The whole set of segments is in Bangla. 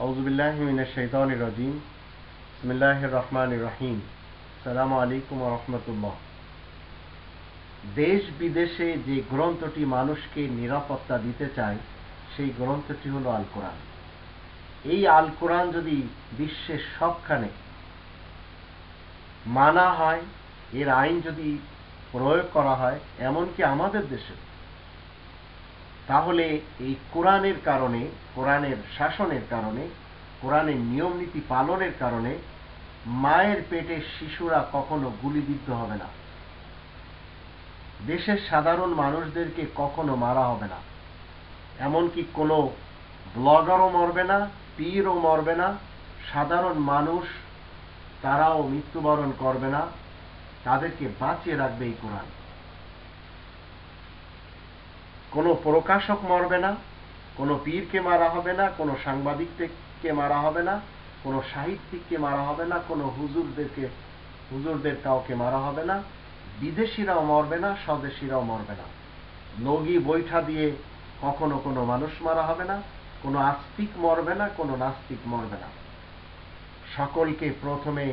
আউযুবিল্লাহি মিনাশ শাইতানির রাজীম। বিসমিল্লাহির রহমানির রহিম। আসসালামু আলাইকুম ওয়া রাহমাতুল্লাহ। দেশ বিদেশে যে গ্রন্থটি মানুষকে নিরাপত্তা দিতে চায় সেই গ্রন্থটি হলো আল কোরআন। এই আল কোরআন যদি বিশ্বের সবখানে মানা হয়, এর আইন যদি প্রয়োগ করা হয়, এমনকি আমাদের দেশে, তাহলে এই কোরআনের কারণে, কোরআনের শাসনের কারণে, কোরআনের নিয়ম নীতি পালনের কারণে মায়ের পেটে শিশুরা কখনো গুলিবিদ্ধ হবে না, দেশের সাধারণ মানুষদেরকে কখনো মারা হবে না, এমনকি কোনো ব্লগারও মরবে না, পীরও মরবে না, সাধারণ মানুষ তারাও মৃত্যুবরণ করবে না, তাদেরকে বাঁচিয়ে রাখবে এই কোরআন। কোনো প্রকাশক মরবে না, কোনো পীরকে মারা হবে না, কোনো সাংবাদিককে মারা হবে না, কোনো সাহিত্যিককে মারা হবে না, কোনো হুজুরদের কাউকে মারা হবে না, বিদেশিরাও মরবে না, স্বদেশিরাও মরবে না, লগি বৈঠা দিয়ে কখনো কোনো মানুষ মারা হবে না, কোনো আস্তিক মরবে না, কোনো নাস্তিক মরবে না। সকলকে প্রথমে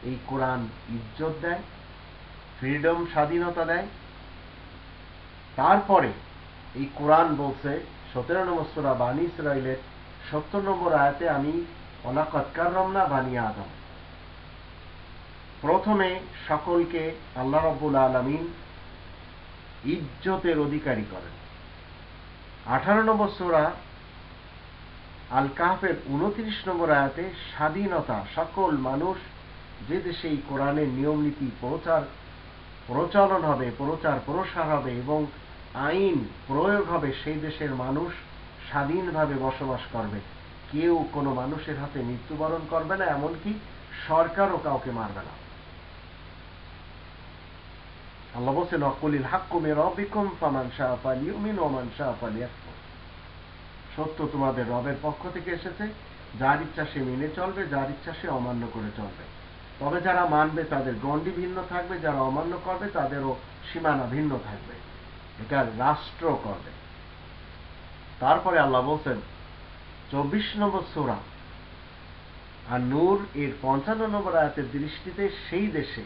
এই কোরআন ইজ্জত দেয়, ফ্রিডম, স্বাধীনতা দেয়। তারপরে এই কোরআন বলছে 17 নম্বর সূরা বানী ইসরাইলের 70 নম্বর আয়াতে, আমি ওয়ালাকাদ কাররামনা বানী আদম। প্রথমে সকলকে আল্লাহ রাব্বুল আলামিন ইজ্জতের অধিকারী করেন। 18 নম্বর সূরা আল কাহফের 29 নম্বর আয়াতে স্বাধীনতা, সকল মানুষ যে দেশে এই কোরআনের নিয়ম নীতি প্রচলন হবে, প্রচার প্রসার হবে এবং আইন প্রয়োগ হবে, সেই দেশের মানুষ স্বাধীনভাবে বসবাস করবে। কেউ কোনো মানুষের হাতে মৃত্যুবরণ করবে না, এমনকি সরকারও কাউকে মারবে না। আল্লাহ বলছেন, ওয়াকুলিল হাক্কু মির রাব্বিকুম ফামান শাআ ফালিউমিন ওয়া মান শাআ ফালিয়াকফুর। সত্য তোমাদের রবের পক্ষ থেকে এসেছে, যার ইচ্ছা সে মেনে চলবে, যার ইচ্ছা সে অমান্য করে চলবে। তবে যারা মানবে তাদের গণ্ডি ভিন্ন থাকবে, যারা অমান্য করবে তাদেরও সীমানা ভিন্ন থাকবে। এটা রাষ্ট্র করবে। তারপরে আল্লাহ বলছেন 24 নম্বর সূরা আর নূর এর 55 নম্বর আয়াতের দৃষ্টিতে, সেই দেশে,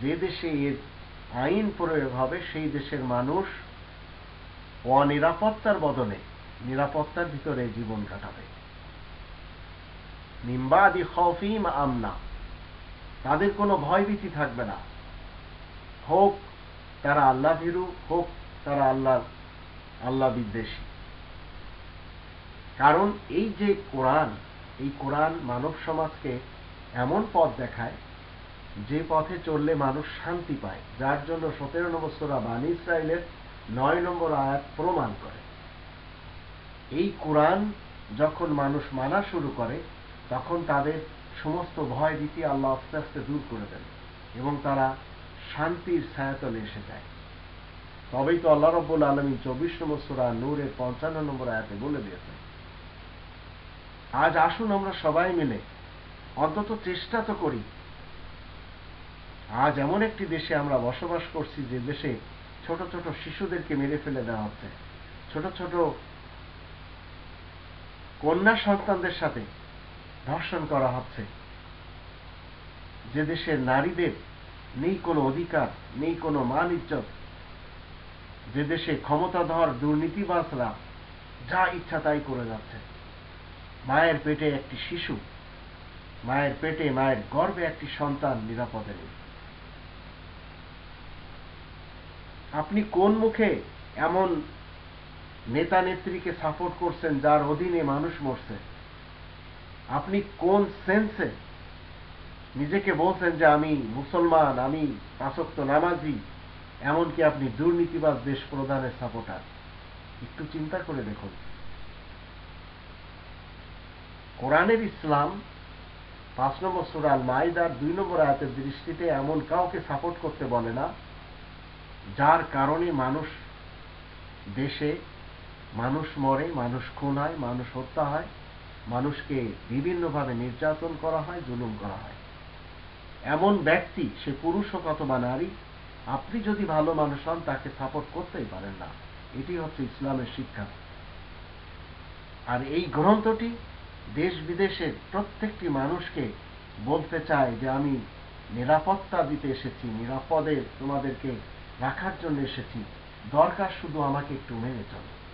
যে দেশে এর আইন প্রয়োগ হবে, সেই দেশের মানুষ অনিরাপত্তার বদলে নিরাপত্তার ভিতরে জীবন কাটাবে। মিন বাদি খাউফিহিম আমনা, তাদের কোনো ভয়ভীতি থাকবে না, হোক তারা আল্লাহ ভীরু, হোক তারা আল্লাহ বিদ্বেষী। কারণ এই যে কোরআন, এই কোরআন মানব সমাজকে এমন পথ দেখায় যে পথে চললে মানুষ শান্তি পায়, যার জন্য 17 নম্বর সূরা বানী ইসরাইলের 9 নম্বর আয়াত প্রমাণ করে। এই কোরআন যখন মানুষ মানা শুরু করে, তখন তাদের সমস্ত ভয় ভীতি আল্লাহ আস্তে আস্তে দূর করে দেন এবং তারা শান্তির ছায়াতলে এসে যায়। তবেই তো আল্লাহ রাব্বুল আলামিন 24 নম্বর সূরা নূরের 55 নম্বর আয়াতে বলে দিয়েছেন। আজ আসুন আমরা সবাই মিলে অন্তত চেষ্টা তো করি। আজ এমন একটি দেশে আমরা বসবাস করছি, যে দেশে ছোট ছোট শিশুদেরকে মেরে ফেলে দেওয়া হচ্ছে, ছোট ছোট কন্যা সন্তানদের সাথে ধর্ষণ করা হচ্ছে, যে দেশের নারীদের নেই কোনো অধিকার, নেই কোনো মান ইজ্জত, যে দেশে ক্ষমতাধর দুর্নীতিবাজরা যা ইচ্ছা তাই করে যাচ্ছে। মায়ের পেটে একটি শিশু, মায়ের পেটে, মায়ের গর্ভে একটি সন্তান নিরাপদে নেই। আপনি কোন মুখে এমন নেতা নেত্রীকে সাপোর্ট করছেন যার অধীনে মানুষ মরছে? আপনি কোন সেন্সে নিজেকে বলছেন যে আমি মুসলমান, আমি 5 ওয়াক্ত নামাজি, এমনকি আপনি দুর্নীতিবাজ দেশ প্রধানের সাপোর্টার? একটু চিন্তা করে দেখুন। কোরআনের ইসলাম 5 নম্বর সূরা আল মাইদার 2 নম্বর আয়াতের দৃষ্টিতে এমন কাউকে সাপোর্ট করতে বলে না যার কারণে দেশে মানুষ মরে, মানুষ খুন হয়, মানুষ হত্যা হয়, মানুষকে বিভিন্নভাবে নির্যাতন করা হয়, জুলুম করা হয়। এমন ব্যক্তি, সে পুরুষ হোক অথবা নারী, আপনি যদি ভালো মানুষ হন তাকে সাপোর্ট করতেই পারেন না। এটি হচ্ছে ইসলামের শিক্ষা। আর এই গ্রন্থটি দেশ বিদেশের প্রত্যেকটি মানুষকে বলতে চাই যে আমি নিরাপত্তা দিতে এসেছি, নিরাপদে তোমাদেরকে রাখার জন্য এসেছি, দরকার শুধু আমাকে একটু মেনে চলো।